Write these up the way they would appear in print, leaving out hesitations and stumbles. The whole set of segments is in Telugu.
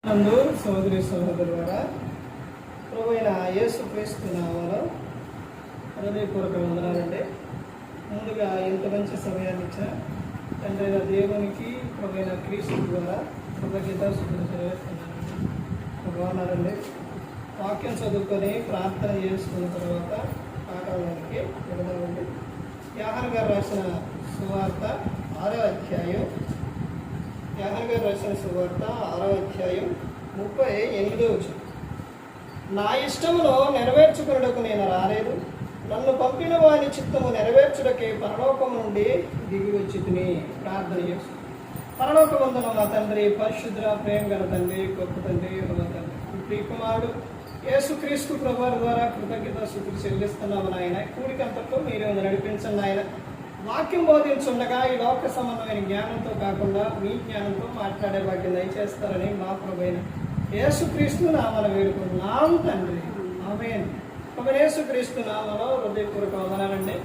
నందు సోదరి సహోదరులారా, ప్రభువైన యేసుక్రీస్తు నామములో హృదయపూర్వక వందనాలండి. ముందుగా ఇంత మంచి సమయాన్ని ఇచ్చిన తండ్రి అయిన దేవునికి ప్రభువైన క్రీస్తు ద్వారా కృతజ్ఞతాస్తుతులు చెల్లిస్తున్నానండి. బాగున్నారండి. వాక్యం చదువుకొని ప్రార్థన చేసుకున్న తర్వాత పాఠాలకి వెళదామండి. యోహాను గారు రాసిన సువార్త 6వ అధ్యాయం, యోహాను గారు రాసిన సువార్త 6వ అధ్యాయం 38వ వచనం. నా ఇష్టమును నెరవేర్చుకున్నటకు నేను రాలేదు, నన్ను పంపిన వాని చిత్తము నెరవేర్చుటకే పరలోకము నుండి దిగి వచ్చి తిని ప్రార్థన చేస్తూ. పరలోకమందున మా తండ్రి, పరిశుద్ధ ప్రేమ గల తండ్రి, గొప్ప తండ్రి, మా తండ్రి, ప్రియ కుమారుడు యేసుక్రీస్తు ప్రభువారి ద్వారా కృతజ్ఞతాస్తుతులు చెల్లిస్తున్నాము నాయన. కూడికంతట్లో మీరే నడిపించండి నాయన. వాక్యం బోధించుండగా ఈ లోక సంబంధమైన జ్ఞానంతో కాకుండా మీ జ్ఞానంతో మాట్లాడే భాగ్యం దయచేస్తారని మా ప్రభువైన యేసుక్రీస్తు నామమున వేడుకుంటున్నాం తండ్రి, ఆమేన్. ప్రభువైన యేసుక్రీస్తు నామములో హృదయపూర్వక వందనాలండి.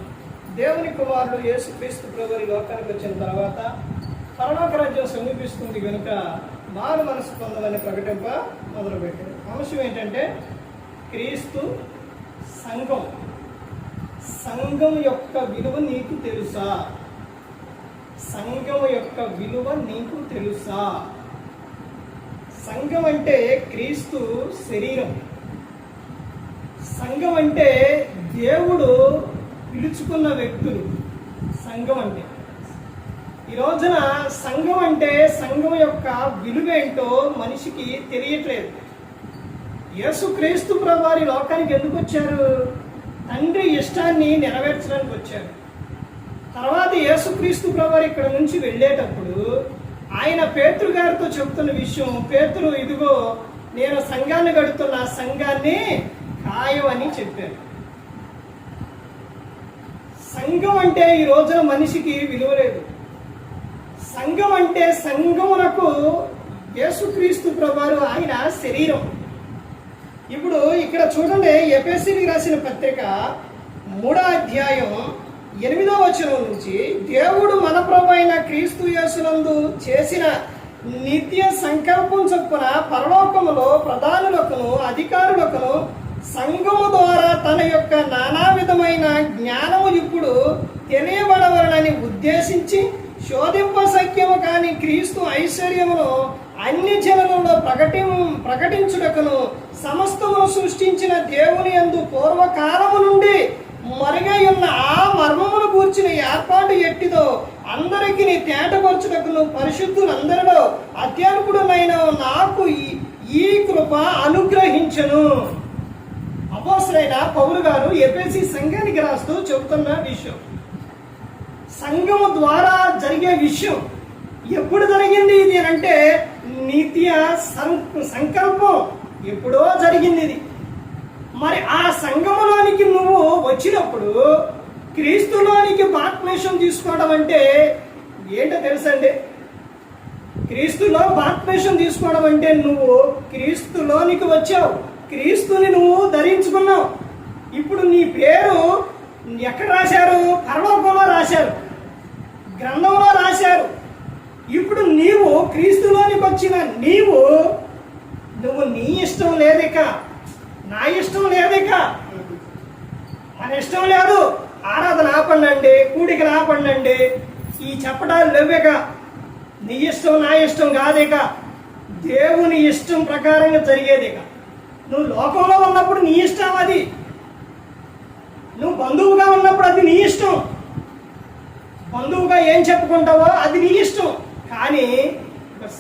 దేవుని కుమారుడు యేసుక్రీస్తు ప్రభువు ఈ లోకానికి వచ్చిన తర్వాత పరలోక రాజ్యం సమీపిస్తుంది కనుక మారు మనసు పొందాలని ప్రకటింప మొదలుపెట్టారు. అంశం ఏంటంటే క్రీస్తు సంఘం. సంఘం యొక్క విలువ నీకు తెలుసా? సంఘం యొక్క విలువ నీకు తెలుసా? సంఘం అంటే క్రీస్తు శరీరం. సంఘం అంటే దేవుడు పిలుచుకున్న వ్యక్తులు. సంఘం అంటే ఈ రోజున సంఘం అంటే సంఘం యొక్క విలువ ఏంటో మనిషికి తెలియట్లేదు. యేసుక్రీస్తు ప్రభువారి లోకానికి ఎందుకు వచ్చారు? తండ్రి ఇష్టాన్ని నెరవేర్చడానికి వచ్చారు. తర్వాత యేసుక్రీస్తు ప్రభువారు ఇక్కడ నుంచి వెళ్ళేటప్పుడు ఆయన పేతురు గారితో చెప్తున్న విషయం, పేతురు ఇదిగో నేను సంఘాన్ని కడుతున్న సంఘాన్ని ఖాయమని చెప్పారు. సంఘం అంటే ఈ రోజున మనిషికి విలువ లేదు. సంఘం అంటే సంఘమునకు యేసుక్రీస్తు ప్రభువారు ఆయన శరీరం. ఇప్పుడు ఇక్కడ చూడండి, ఎఫెసీయులకు రాసిన పత్రిక 3వ అధ్యాయం 8వ వచనం నుంచి, దేవుడు మన ప్రభు అయిన క్రీస్తు యేసునందు చేసిన నిత్య సంకల్పం చొప్పున పరలోకములో ప్రధానులకును అధికారులకును సంఘము ద్వారా తన యొక్క నానా విధమైన జ్ఞానము ఇప్పుడు తెలియబడవలనని ఉద్దేశించి శోధింప సఖ్యము కాని క్రీస్తు ఐశ్వర్యమును అన్ని జనులలో ప్రకటించుటకును సమస్తమును సృష్టించిన దేవుని యందు పూర్వకాలము నుండి మరుగై ఉన్న ఆ మర్మమును కూర్చిన ఏర్పాటు ఎట్టిదో అందరికి తేటపరచుటకును పరిశుద్ధులందరిలో అత్యల్పుడమైన నాకు ఈ కృప అనుగ్రహించను. అపోస్తలుడైన పౌలు గారు ఎఫెసీ సంఘానికి రాస్తూ చెబుతున్న విషయం, సంఘము ద్వారా జరిగే విషయం. ఎప్పుడు జరిగింది ఇది అంటే నిత్య సంకల్పం ఎప్పుడో జరిగింది ఇది. మరి ఆ సంఘములోనికి నువ్వు వచ్చినప్పుడు క్రీస్తులోనికి బాప్తిసం తీసుకోవడం అంటే ఏంటో తెలుసండి? క్రీస్తులో బాప్తిసం తీసుకోవడం అంటే నువ్వు క్రీస్తులోనికి వచ్చావు, క్రీస్తుని నువ్వు ధరించుకున్నావు. ఇప్పుడు నీ పేరు ఎక్కడ రాశారు? పరలోకంలో రాశారు, గ్రంథంలో రాశారు. ఇప్పుడు నీవు క్రీస్తులోనికి వచ్చిన నువ్వు నీ ఇష్టం లేదిక, నా ఇష్టం లేదిక, మన ఇష్టం లేదు, ఆరాధన ఆపండి, కూడికలు ఆపండి, ఈ చెప్పడాలు లేవిక, నీ ఇష్టం నా ఇష్టం కాదిక, దేవుని ఇష్టం ప్రకారంగా జరిగేదిక. నువ్వు లోకంలో ఉన్నప్పుడు నీ ఇష్టం అది, నువ్వు బంధువుగా ఉన్నప్పుడు అది నీ ఇష్టం, బంధువుగా ఏం చెప్పుకుంటావో అది నీ ఇష్టం. కానీ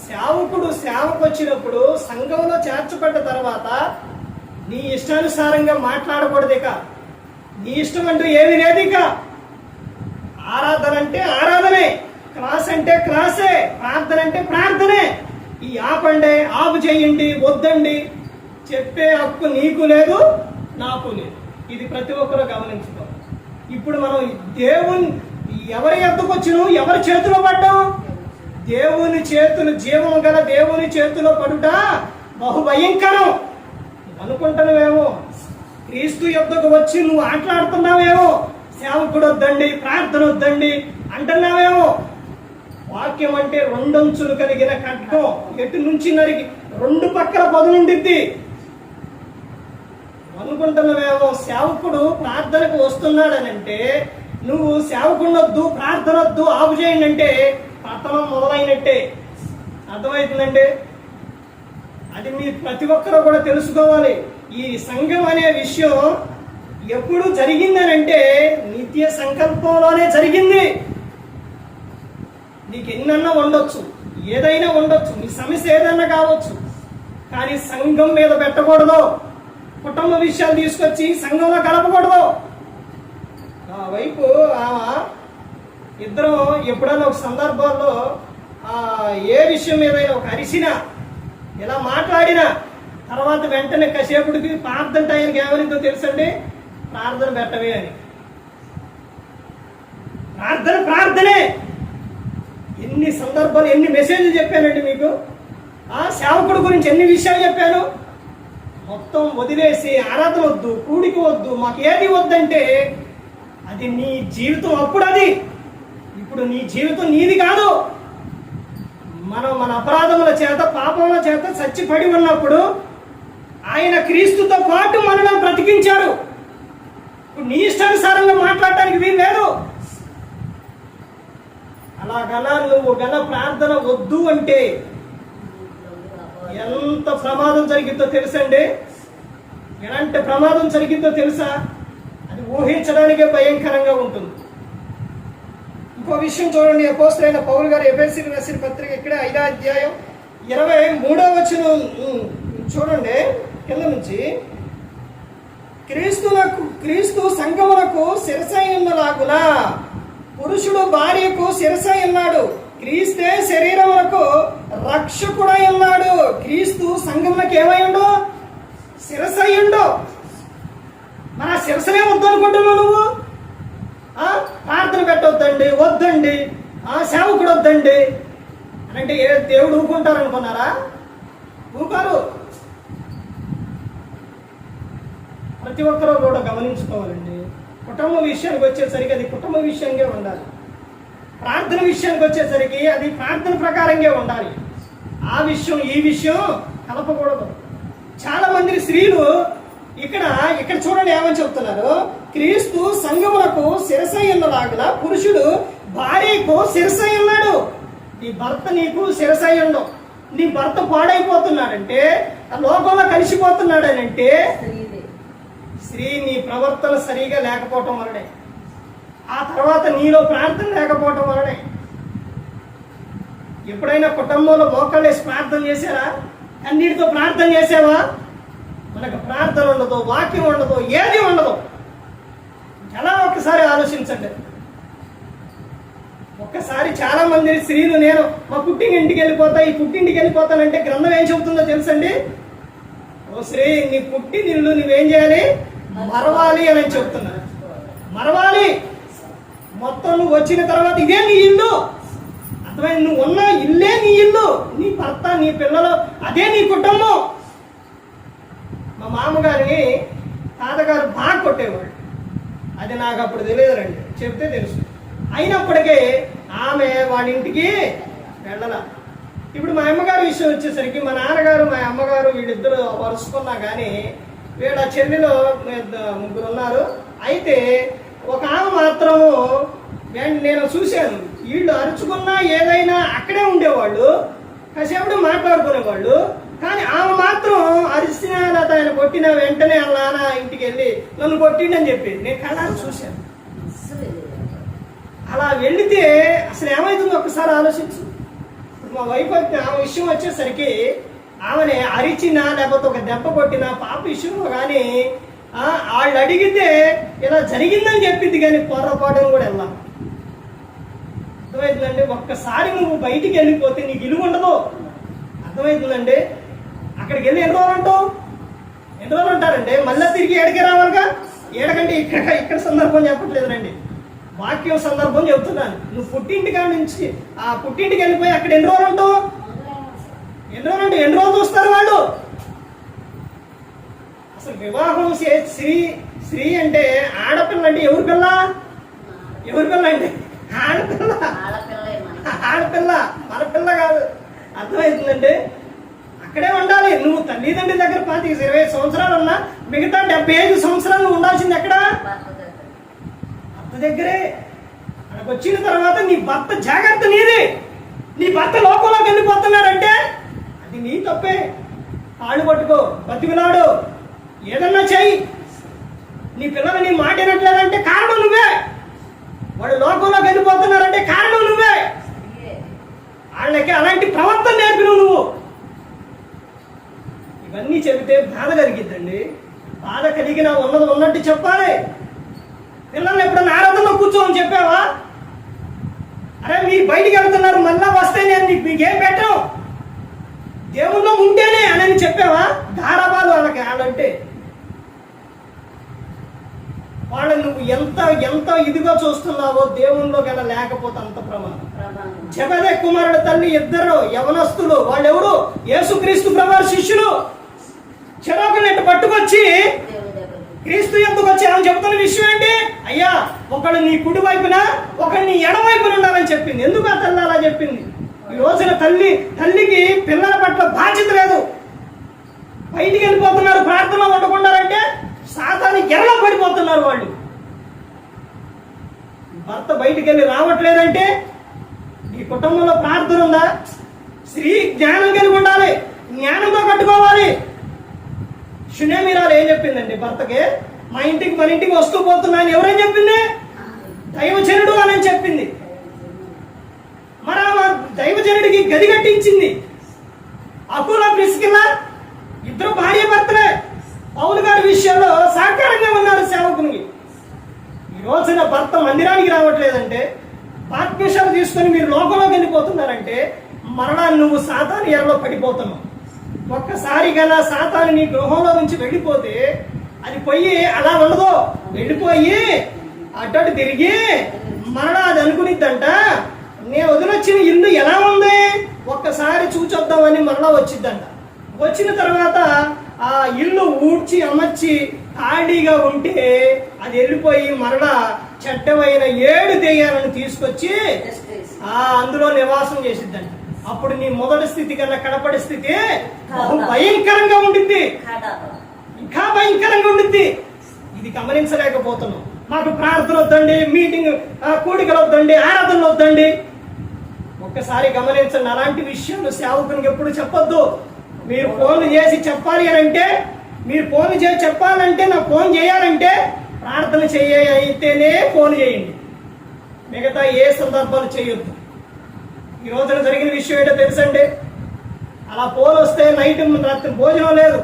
సేవకుడు సేవకు వచ్చినప్పుడు సంఘంలో చేర్చబడ్డ తర్వాత నీ ఇష్టానుసారంగా మాట్లాడకూడదు. ఇక నీ ఇష్టం అంటూ ఏమీ లేదు. ఇక ఆరాధన అంటే ఆరాధనే, క్లాస్ అంటే క్లాసే, ప్రార్థన అంటే ప్రార్థనే. ఈ ఆపండి, ఆపు చేయండి, వద్దండి చెప్పే హక్కు నీకు లేదు, నాకు లేదు. ఇది ప్రతి ఒక్కరూ గమనించుకోవాలి. ఇప్పుడు మనం దేవుని ఎవరి ఎద్దకు వచ్చిన ఎవరి చేతిలో పడ్డాం? దేవుని చేతులు, జీవము గల దేవుని చేతిలో పడుట బహుభయంకరం అనుకుంటున్నావేమో. క్రీస్తు యొద్దకు వచ్చి నువ్వు ఆటలాడుతున్నావేమో, సేవకుడు వద్దండి, ప్రార్థన వద్దండి అంటున్నావేమో. వాక్యం అంటే రెండంచులు కలిగిన ఖడ్గం, ఎటు నుంచి నరికి రెండు పక్కల పదులుండిద్ది. అనుకుంటున్నావేమో సేవకుడు ప్రార్థనకు వస్తున్నాడనంటే నువ్వు సేవకుడొద్దు, ప్రార్థన వద్దు, ఆపు చేయండి అంటే పతనం మొదలైనట్టే. అర్థమవుతుందండి? అది మీరు ప్రతి ఒక్కరూ కూడా తెలుసుకోవాలి. ఈ సంఘం అనే విషయం ఎప్పుడు జరిగిందనంటే నిత్య సంకల్పంలోనే జరిగింది. నీకు ఎన్నన్నా ఉండొచ్చు, ఏదైనా ఉండొచ్చు, నీ సమస్య ఏదైనా కావచ్చు, కానీ సంఘం మీద పెట్టకూడదు. కుటుంబ విషయాలు తీసుకొచ్చి సంఘంలో కలపకూడదు. ఆ వైపు ఇద్దరం ఎప్పుడైనా ఒక సందర్భాల్లో ఏ విషయం ఏదైనా ఒక అరిసినా, ఇలా మాట్లాడినా తర్వాత వెంటనే కాసేపుడికి ప్రార్థన టైంకి ఏమనిందో తెలుసండి, ప్రార్థన పెట్టవే అని. ప్రార్థనే. ఎన్ని సందర్భాలు, ఎన్ని మెసేజ్లు చెప్పానండి మీకు. సేవకుడు గురించి ఎన్ని విషయాలు చెప్పాను. మొత్తం వదిలేసి ఆరాధన వద్దు, కూడికి వద్దు, మాకు ఏది వద్దంటే అది నీ జీవితం అప్పుడు. అది ఇప్పుడు నీ జీవితం నీది కాదు. మనం మన అపరాధముల చేత, పాపముల చేత చచ్చిపడి ఉన్నప్పుడు ఆయన క్రీస్తుతో పాటు మనల్ని బ్రతికించారు. ఇప్పుడు నీ ఇష్టానుసారంగా మాట్లాడటానికి వీలు లేదు. అలాగలా నువ్వు ప్రార్థన వద్దు అంటే ఎంత ప్రమాదం జరిగిందో తెలుసండి. ఎలాంటి ప్రమాదం జరిగిందో తెలుసా? అది ఊహించడానికే భయంకరంగా ఉంటుంది. ఇంకో విషయం చూడండి, అపోస్తలుడైన పౌలు గారు ఎఫెసీయులకు రాసిన పత్రిక ఇక్కడ 5వ అధ్యాయం 23వ వచనం చూడండి కింద నుంచి. క్రీస్తు సంఘములకు శిరసైనలాగున పురుషుడు భార్యకు శిరసై ఉన్నాడు. క్రీస్తే శరీరములకు రక్షకుడై ఉన్నాడు. క్రీస్తు సంఘములకు ఏమైండు? శిరసయ్యుండు. మన శిరసనే వద్దు అనుకుంటున్నావు నువ్వు. ప్రార్థన పెట్టొద్దండి, వద్దండి, సేవకుడు వద్దండి అని అంటే దేవుడు ఊరుకుంటారు అనుకున్నారా? ఊరుకోరు. ప్రతి ఒక్కరూ కూడా గమనించుకోవాలండి. కుటుంబ విషయానికి వచ్చేసరికి అది కుటుంబ విషయంగా ఉండాలి. ప్రార్థన విషయానికి వచ్చేసరికి అది ప్రార్థన ప్రకారంగా ఉండాలి. ఆ విషయం ఈ విషయం కలపకూడదు. చాలా మంది స్త్రీలు ఇక్కడ చూడండి ఏమని చెప్తున్నారు. క్రీస్తు సంఘములకు శిరసై ఉన్నలాగున పురుషుడు భార్యకు శిరసై ఉన్నాడు. నీ భర్త నీకు శిరసై ఉండవు. నీ భర్త పాడైపోతున్నాడంటే, లోకంలో కలిసిపోతున్నాడనంటే స్త్రీ నీ ప్రవర్తన సరిగా లేకపోవటం వలనే, ఆ తర్వాత నీలో ప్రార్థన లేకపోవటం వలనే. ఎప్పుడైనా కుటుంబంలో మోకాళ్ళేసి ప్రార్థన చేశారా? అన్నిటితో ప్రార్థన చేసావా? మనకు ప్రార్థన ఉండదు, వాక్యం ఉండదు, ఏది ఉండదు. ఎలా ఒక్కసారి ఆలోచించండి. ఒక్కసారి చాలా మంది స్త్రీలు నేను మా పుట్టింటికి వెళ్ళిపోతా, ఈ పుట్టింటికి వెళ్ళిపోతానంటే గ్రంథం ఏం చెబుతుందో తెలుసండి. ఓ స్త్రీ, నీ పుట్టినిల్లు నువ్వేం చేయాలి? మరవాలి అని చెప్తున్నారు. మరవాలి. మొత్తం నువ్వు వచ్చిన తర్వాత ఇదే నీ ఇల్లు. అర్థమైంది? నువ్వు ఉన్న ఇల్లే నీ ఇల్లు. నీ భర్త, నీ పిల్లలు, అదే నీ కుటుంబం. మా మామగారిని తాతగారు బాగా కొట్టేవాడు. అది నాకు అప్పుడు తెలియదురండి, చెప్తే తెలుసు. అయినప్పటికీ ఆమె వాడి ఇంటికి వెళ్ళాల. ఇప్పుడు మా అమ్మగారి విషయం వచ్చేసరికి మా నాన్నగారు, మా అమ్మగారు వీళ్ళిద్దరు వరుసుకున్నా కానీ వీళ్ళ చెల్లెలు ముగ్గురు ఉన్నారు. అయితే ఒక ఆమె మాత్రము నేను చూశాను, వీళ్ళు అరుచుకున్నా ఏదైనా అక్కడే ఉండేవాళ్ళు, కాసేపు మాట్లాడుకునేవాళ్ళు. కానీ ఆమె మాత్రం అరిసినా లేదా ఆయన కొట్టిన వెంటనే వాళ్ళ నాన్న ఇంటికి వెళ్ళి నన్ను కొట్టిండని చెప్పి నేను కళ్ళారా చూశాను. అలా వెళితే అసలు ఏమవుతుందో ఒక్కసారి ఆలోచించు. మా వైఫ్ ఆమె విషయం వచ్చేసరికి ఆమెనే అరిచినా లేకపోతే ఒక దెబ్బ కొట్టినా పాప విషయంలో కానీ వాళ్ళు అడిగితే ఇలా జరిగిందని చెప్పింది, కానీ పొరపాటును కూడా వెళ్ళాం. అర్థమవుతుందండి? ఒక్కసారి నువ్వు బయటికి వెళ్ళిపోతే నీకు ఇలువ ఉండదు. అర్థమవుతుందండి? అక్కడికి వెళ్ళి ఎన్ని రోజులు ఉంటారండి? మళ్ళీ తిరిగి ఏడకే రావాలిగా. ఏడకంటే ఇక్కడ సందర్భం చెప్పట్లేదునండి, వాక్యం సందర్భం చెప్తున్నాను. నువ్వు పుట్టింటికాడ నుంచి ఆ పుట్టింటికి వెళ్ళిపోయి అక్కడ ఎన్ని రోజులు ఉంటావు? ఎన్ని రోజులు చూస్తారు వాళ్ళు? అసలు వివాహం స్త్రీ అంటే ఆడపిల్ల అంటే ఎవరి పిల్ల అంటే ఆడపిల్ల. ఆడపిల్ల మన పిల్ల కాదు. అర్థమవుతుందండి? అక్కడే ఉండాలి. నువ్వు తల్లిదండ్రుల దగ్గర 25 సంవత్సరాలు ఉన్నా మిగతా 75 సంవత్సరాలు ఉండాల్సింది ఎక్కడ? భర్త దగ్గరే. అక్కడికి వచ్చిన తర్వాత నీ భర్త జాగ్రత్త నీది. నీ భర్త లోకంలోకి వెళ్ళిపోతున్నాడంటే అది నీ తప్పే. కాళ్ళు పట్టుకో, బతికినాడు, ఏదన్నా చెయ్యి. నీ పిల్లలు నీ మాట వినట్లేదంటే కారణం నువ్వే. వాడు లోకంలోకి వెళ్ళిపోతున్నారంటే కారణం నువ్వే. వాళ్ళకి అలాంటి ప్రవర్తన నేర్పినవు నువ్వు. ఇవన్నీ చెబితే బాధ కలిగిద్దండి. బాధ కలిగిన ఉన్నది ఉన్నట్టు చెప్పాలి. పిల్లల్ని ఎప్పుడన్నా ఆరాధనలో కూర్చోమని చెప్పావా? అరే మీరు బయటికి వెళ్తున్నారు, మళ్ళా వస్తే నేను మీకేం పెట్టను, దేవుల్లో ఉంటేనే అని చెప్పావా? గారాబాలు వాళ్ళకి. వాళ్ళంటే వాళ్ళని నువ్వు ఎంత ఎంత ఇదిగా చూస్తున్నావో దేవుల్లో గల లేకపోతే అంత ప్రమాదం. జబదే కుమారుడు తల్లి ఇద్దరు యవనస్తులు. వాళ్ళెవరు? యేసుక్రీస్తు ప్రభువు శిష్యులు. చెరొకరిని పట్టుకొచ్చి క్రీస్తు ఎందుకు వచ్చి ఆమె చెబుతున్న విషయం ఏంటి? అయ్యా, ఒకడు నీ కుడి వైపున, ఒకడు నీ ఎడ వైపున ఉండాలని చెప్పింది. ఎందుకు ఆ తల్లి అలా చెప్పింది? ఈ రోజున తల్లికి పిల్లల పట్ల బాధ్యత లేదు. బయటికి వెళ్ళిపోతున్నారు, ప్రార్థనలో ఉండకుండారంటే సాతాను ఎరలో పడిపోతున్నారు వాళ్ళు. భర్త బయటికి వెళ్ళి రావట్లేదంటే నీ కుటుంబంలో ప్రార్థన ఉందా? స్త్రీ జ్ఞానం కలిగి ఉండాలి, జ్ఞానంతో కట్టుకోవాలి. షునేమిరాలు ఏం చెప్పిందండి భర్తకి? మన ఇంటికి వస్తూ పోతున్నాను ఎవరేం చెప్పింది? దైవజనుడు అని చెప్పింది. మరి ఆ దైవజనుడికి గది కట్టించింది. అకుల ప్రిస్కిల్లా ఇద్దరు భార్య భర్తలే. పౌలు గారి విషయంలో సహకారంగా ఉన్నారు సేవకునికి. ఈ రోజున భర్త మందిరానికి రావట్లేదంటే, బాప్తిసాలు తీసుకొని మీరు లోకంలోకి వెళ్ళిపోతున్నారంటే మరలా నువ్వు సాతాను ఎరలో పడిపోతున్నావు. ఒక్కసారి గల సాతాను నీ గృహంలో నుంచి వెళ్ళిపోతే అది పోయి అలా ఉండదు. వెళ్ళిపోయి అడ్డు తిరిగి మరలా అది అనుకునిద్దంట, నేను వదిలొచ్చిన ఇల్లు ఎలా ఉంది ఒక్కసారి చూచొద్దామని మరలా వచ్చిద్దంట. వచ్చిన తర్వాత ఆ ఇల్లు ఊడ్చి అమర్చి ఖాళీగా ఉంటే అది వెళ్ళిపోయి మరలా చెడ్డమైన 7 దెయ్యాలను తీసుకొచ్చి అందులో నివాసం చేసిద్దంట. అప్పుడు నీ మొదటి స్థితి కన్నా కడపడి స్థితి భయంకరంగా ఉండిద్ది, ఇంకా భయంకరంగా ఉండిద్ది. ఇది గమనించలేకపోతున్నాం. మాకు ప్రార్థన వద్దండి, మీటింగ్ కూడికలు వద్దండి, ఆరాధనలు వద్దండి. ఒక్కసారి గమనించండి, అలాంటి విషయాలు సేవకునికి ఎప్పుడు చెప్పొద్దు. మీరు ఫోన్లు చేసి చెప్పాలి అని అంటే, మీరు ఫోన్లు చేసి చెప్పాలంటే, నాకు ఫోన్ చేయాలంటే ప్రార్థన అయితేనే ఫోన్ చేయండి, మిగతా ఏ సందర్భాలు చేయొద్దు. ఈ రోజున జరిగిన విషయం ఏంటో తెలుసండి? అలా ఫోన్ వస్తే నైట్ రాత్రి భోజనం లేదు.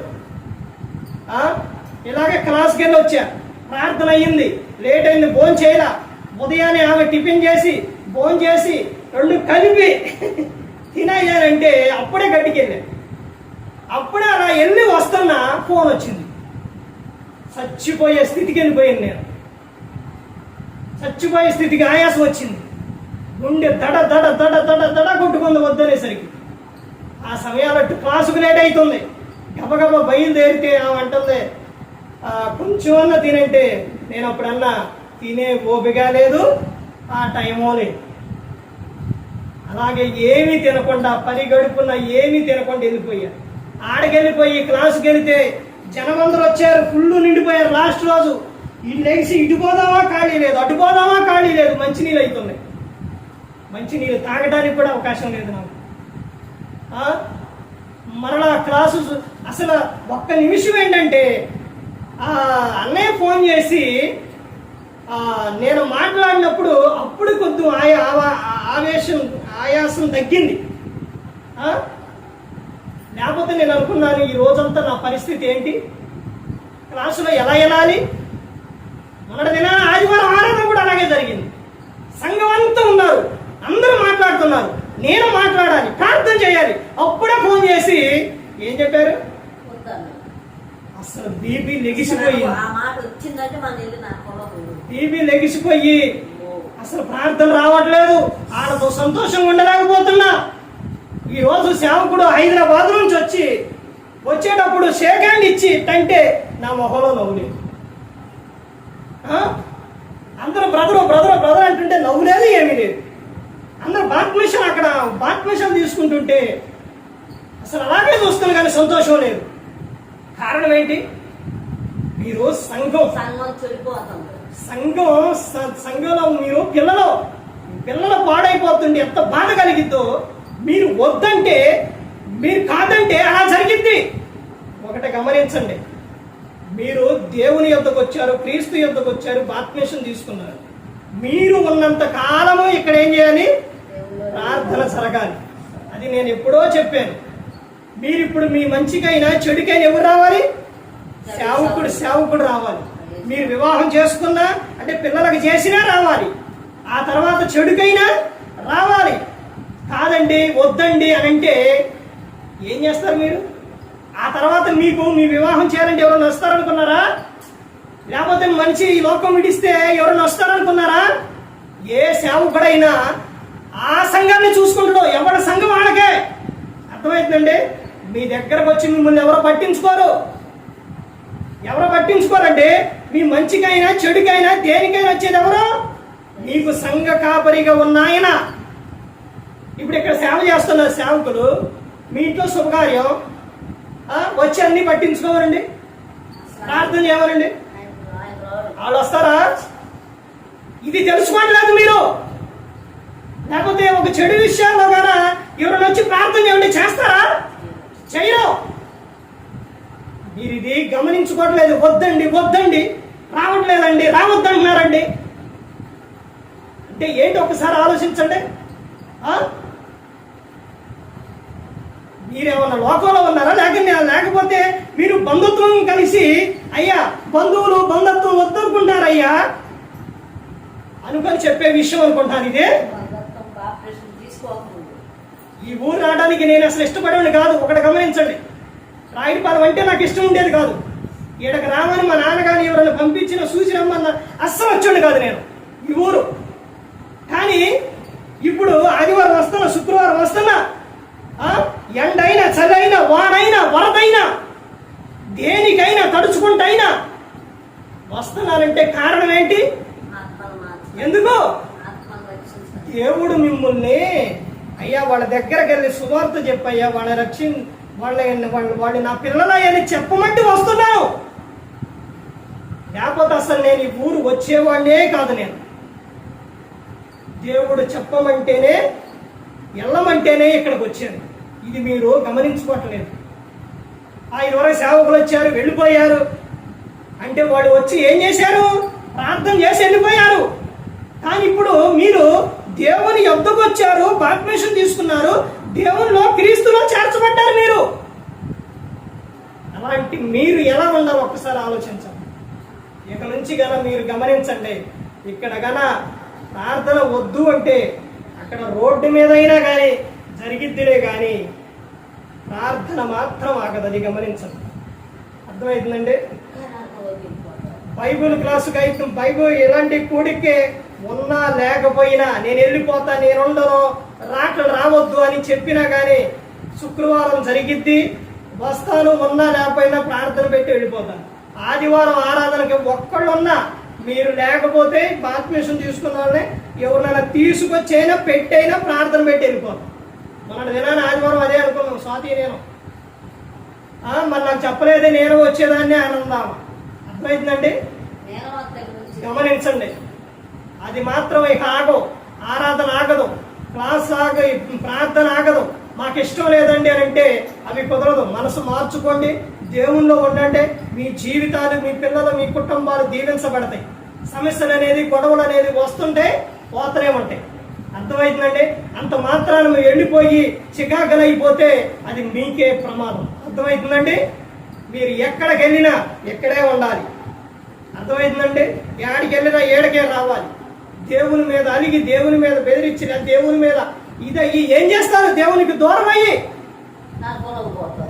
ఇలాగే క్లాస్కి వెళ్ళి వచ్చా, ప్రార్థన అయ్యింది, లేట్ అయింది, భోజనం చేయలా. ఉదయాన్నే ఆమె టిఫిన్ చేసి భోజనం చేసి 2 కలిపి తినయ్యారంటే అప్పుడే గడ్డికి వెళ్ళాను. అప్పుడే అలా వెళ్ళి వస్తున్నా ఫోన్ వచ్చింది. చచ్చిపోయే స్థితికి వెళ్ళిపోయింది. నేను చచ్చిపోయే స్థితికి ఆయాసం వచ్చింది. గుండె దడ దడ దడ దడ దడ కొట్టుకుంది వద్దనేసరికి. ఆ సమయాలట్టు క్లాసుకు లేట్ అవుతుంది. గబగబా బయలుదేరితే అంటుంది, కొంచెం అన్న తినంటే నేను అప్పుడన్నా తినే ఓపిక లేదు, ఆ టైమో లేదు. అలాగే ఏమీ తినకుండా పని గడుపున్న ఏమీ తినకుండా వెళ్ళిపోయా. ఆడకెళ్ళిపోయి క్లాసుకి వెళితే జనమందరూ వచ్చారు, ఫుల్ నిండిపోయారు. లాస్ట్ రోజు ఇటు లేచి ఇటు పోదామా ఖాళీ లేదు, అటు పోదామా ఖాళీ లేదు. మంచినీళ్ళు అవుతున్నాయి, మంచినీళ్ళు తాగడానికి కూడా అవకాశం లేదు నాకు. మరలా క్లాసు అసలు ఒక్క నిమిషం ఏంటంటే అన్నయ్య ఫోన్ చేసి నేను మాట్లాడినప్పుడు అప్పుడు కొద్ది ఆయాసం తగ్గింది. లేకపోతే నేను అనుకున్నాను ఈ రోజంతా నా పరిస్థితి ఏంటి, క్లాసులో ఎలా వెళ్ళాలి. మొన్నటి దిన ఆదివారం ఆరాధన కూడా అలాగే జరిగింది. సంఘం అంతా ఉన్నారు, అందరూ మాట్లాడుతున్నారు, నేను మాట్లాడాలి, ప్రార్థన చేయాలి. అప్పుడే ఫోన్ చేసి ఏం చెప్పారు? అసలు బీపీ లెగిసిపోయి అసలు ప్రార్థన రావట్లేదు. వాళ్ళతో సంతోషంగా ఉండలేకపోతున్నా. ఈ రోజు సేవకుడు హైదరాబాద్ నుంచి వచ్చేటప్పుడు షేక్ హ్యాండ్ ఇచ్చి అంటే నా మొహంలో నవ్వులేదు. అందరూ బ్రదరు బ్రదరు బ్రదర్ అంటుంటే నవ్వు లేదు, ఏమీ లేదు. అందరూ బాప్టిజం అక్కడ బాప్టిజం తీసుకుంటుంటే అసలు అలాగే చూస్తాను కానీ సంతోషం లేదు. కారణం ఏంటి? మీరు సంఘంలో మీరు పిల్లలు పాడైపోతుంటే ఎంత బాధ కలిగిద్దో. మీరు వద్దంటే, మీరు కాదంటే అలా జరిగిద్ది. ఒకటి గమనించండి, మీరు దేవుని యొద్దకు వచ్చారు, క్రీస్తు యొద్దకు వచ్చారు, బాప్టిజం తీసుకున్నారు. మీరు ఉన్నంత కాలము ఇక్కడ ఏం చేయాలి? ప్రార్థన జరగాలి. అది నేను ఎప్పుడో చెప్పాను. మీరు ఇప్పుడు మీ మంచికైనా చెడుకైనా ఎవరు రావాలి? సేవకుడు రావాలి. మీరు వివాహం చేసుకున్నా అంటే పిల్లలకు చేసినా రావాలి. ఆ తర్వాత చెడుకైనా రావాలి. కాదండి, వద్దండి అని అంటే ఏం చేస్తారు మీరు? ఆ తర్వాత మీకు మీ వివాహం చేయాలంటే ఎవరైనా వస్తారనుకున్నారా? లేకపోతే మనిషి ఈ లోకం విడిస్తే ఎవరైనా వస్తారనుకున్నారా? ఏ సేవకుడైనా ఆ సంఘాన్ని చూసుకుంటాడో, ఎవరి సంఘం వాళ్ళకే. అర్థమవుతుందండి? మీ దగ్గరకు వచ్చి మిమ్మల్ని ఎవరో పట్టించుకోరంటే మీ మంచికైనా చెడుకైనా దేనికైనా వచ్చేది ఎవరో? మీకు సంఘ కాపరిగా ఉన్న ఆయన. ఇప్పుడు ఇక్కడ సేవ చేస్తున్నారు సేవకులు, మీ ఇంట్లో శుభకార్యం వచ్చి అన్ని పట్టించుకోవాలండి, ప్రార్థన చేయవాలండి. వాళ్ళు వస్తారా? ఇది తెలుసుకోవట్లేదు మీరు. లేకపోతే ఒక చెడు విషయాల్లో కూడా ఎవరైనా వచ్చి ప్రార్థన చేయండి, చేస్తారా? చేయరు. మీరు ఇది గమనించుకోవట్లేదు. వద్దండి రావట్లేదండి, రావద్దంటున్నారండి అంటే ఏంటి? ఒకసారి ఆలోచించండి. మీరేమన్నా లోకంలో ఉన్నారా? లేకపోతే మీరు బంధుత్వం కలిసి అయ్యా బంధుత్వం వద్దనుకుంటారయ్యా అనుకొని చెప్పే విషయం అనుకుంటాను. ఇదే ఈ ఊరు రావడానికి నేను అసలు ఇష్టపడేవాడిని కాదు. ఒకటి గమనించండి, రాయుడిపాలెం అంటే నాకు ఇష్టం ఉండేది కాదు. ఈడకి రామని మా నాన్నగారిని ఎవరైనా పంపించిన సూచనమ్మన్న అస్సలు వచ్చాడు కాదు నేను ఈ ఊరు. కానీ ఇప్పుడు ఆదివారం వస్తున్నా, శుక్రవారం వస్తున్నా, ఎండైనా చలైనా వానైనా వరదైనా దేనికైనా తడుచుకుంటైనా వస్తున్నారంటే కారణం ఏంటి? ఎందుకు? దేవుడు మిమ్మల్ని అయ్యా వాళ్ళ దగ్గరకు వెళ్ళి సువార్త చెప్పయ్యా, వాళ్ళు నా పిల్లలయ్యని చెప్పమంటే వస్తున్నాను. లేకపోతే అసలు నేను ఈ ఊరు వచ్చేవాడినే కాదు. నేను దేవుడు చెప్పమంటేనే వెళ్ళమంటేనే ఇక్కడికి వచ్చాను. ఇది మీరు గమనించుకోవట్లేదు. 5 వరకు సేవకులు వచ్చారు, వెళ్ళిపోయారు అంటే వాడు వచ్చి ఏం చేశారు? ప్రార్థన చేసి వెళ్ళిపోయారు. కానీ ఇప్పుడు మీరు దేవుని యొద్దకు వచ్చారు, బాప్టిజం తీసుకున్నారు, దేవునిలో క్రీస్తులో చేర్చబడ్డారు. మీరు అలాంటి మీరు ఎలా ఉండాలో ఒక్కసారి ఆలోచించండి. ఇక నుంచి గన మీరు గమనించండి. ఇక్కడ గన ప్రార్థన వద్దు అంటే అక్కడ రోడ్డు మీద అయినా కానీ జరిగిద్దిలే కానీ ప్రార్థన మాత్రం ఆగదు. అది గమనించండి. అర్థమవుతుందండి? బైబిల్ క్లాసుకి అయితే బైబిల్ ఎలాంటి కూడికే ఉన్నా లేకపోయినా నేను వెళ్ళిపోతా, నేను ఉండను, రావద్దు అని చెప్పినా కానీ శుక్రవారం జరిగిద్ది, వస్తాను, ఉన్నా లేకపోయినా ప్రార్థన పెట్టి వెళ్ళిపోతాను. ఆదివారం ఆరాధనకి ఒక్కళ్ళున్నా మీరు లేకపోతే బాప్టిజం తీసుకున్న వాళ్ళని ఎవరినైనా తీసుకొచ్చైనా పెట్టైనా ప్రార్థన పెట్టి వెళ్ళిపోతాం. మన దినాన్ని ఆదివారం అదే అనుకున్నాం. స్వాతి నేను మరి నాకు చెప్పలేదే, నేను వచ్చేదాన్ని ఆనందాం. అర్థమైందండి? గమనించండి. అది మాత్రం ఇక ఆగదు. ఆరాధన ఆగదు, క్లాస్ ప్రార్థన ఆగదు. మాకు ఇష్టం లేదండి అని అంటే అవి కుదరదు. మనసు మార్చుకోండి, దేవుల్లో ఉండండి. మీ జీవితాలు, మీ పిల్లలు, మీ కుటుంబాలు దీవించబడతాయి. సమస్యలు అనేది, గొడవలు అనేది వస్తుంటే పోతనే ఉంటాయి. అర్థమవుతుందండి? అంత మాత్రాన్ని మీరు వెళ్ళిపోయి చికాకులైపోతే అది మీకే ప్రమాదం. అర్థమవుతుందండి? మీరు ఎక్కడికి వెళ్ళినా ఎక్కడే ఉండాలి. అర్థమవుతుందండి? ఏడికి వెళ్ళినా ఏడకే రావాలి. దేవుని మీద అలిగి, దేవుని మీద బెదిరించిన, దేవుని మీద ఇది ఏం చేస్తారు? దేవునికి దూరం అయ్యి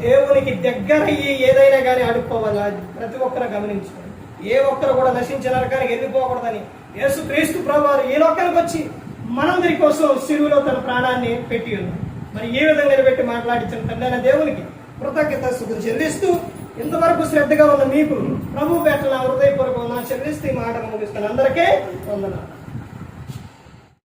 దేవునికి దగ్గర అయ్యి ఏదైనా కానీ అడుక్కోవాలి. ప్రతి ఒక్కరు గమనించుకోండి. ఏ ఒక్కరు కూడా నశించిన నరకానికి వెళ్ళిపోకూడదని యేసుక్రీస్తు ప్రభువారు ఈ లోకానికి వచ్చి మనందరి కోసం సిలువలో తన ప్రాణాన్ని పెట్టి ఉన్నారు. మరి ఏ విధంగా నిలబెట్టి మాట్లాడించిన తండ్రి దేవునికి కృతజ్ఞతలు చెల్లిస్తూ ఇంతవరకు శ్రద్ధగా ఉన్న మీకు ప్రభు పేటల హృదయపూర్వకంగా చెల్లిస్తూ ఈ మాట ముగిస్తాను. అందరికీ వందనాలు.